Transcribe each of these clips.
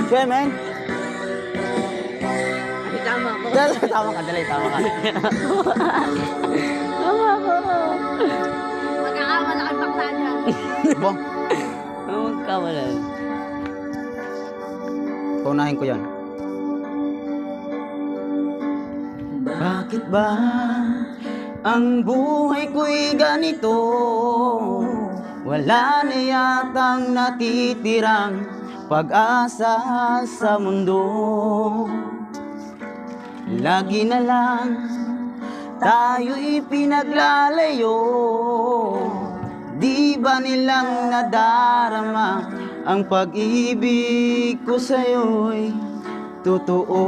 Kaya, men? Ay, tama ko. Tama ka, dali, tama ka. Tama ko. Magkakamala kang bakla niya. Bo, Magkawalan. paunahin ko yan. Bakit ba ang buhay ko'y ganito? Wala na yatang natitirang pag-asa sa mundo. Lagi na lang tayo'y pinaglalayo. Di ba nilang nadarama ang pag-ibig ko sa'yo'y totoo?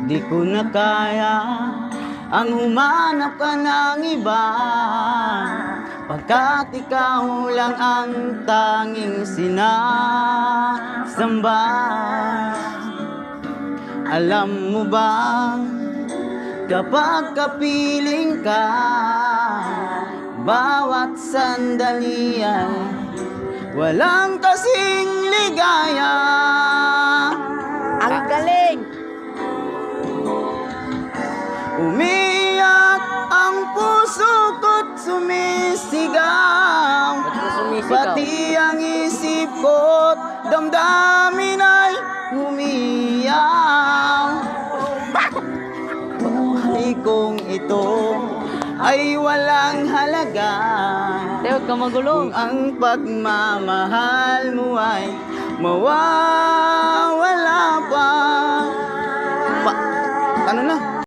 Di ko na kaya ang humanap ka ng iba, pagkat ikaw lang ang tanging sinasamba. Alam mo ba, kapag kapiling ka, bawat sandali ay walang kasing ligaya. Ang galing! Umiyak ang puso ko't sumisigaw, pati ang isip ko't damdamin ay humiyaw. Buhay kong ito ay walang halaga Te, huwag ka magulo. kung ang pagmamahal mo ay mawawala pa. Ano na?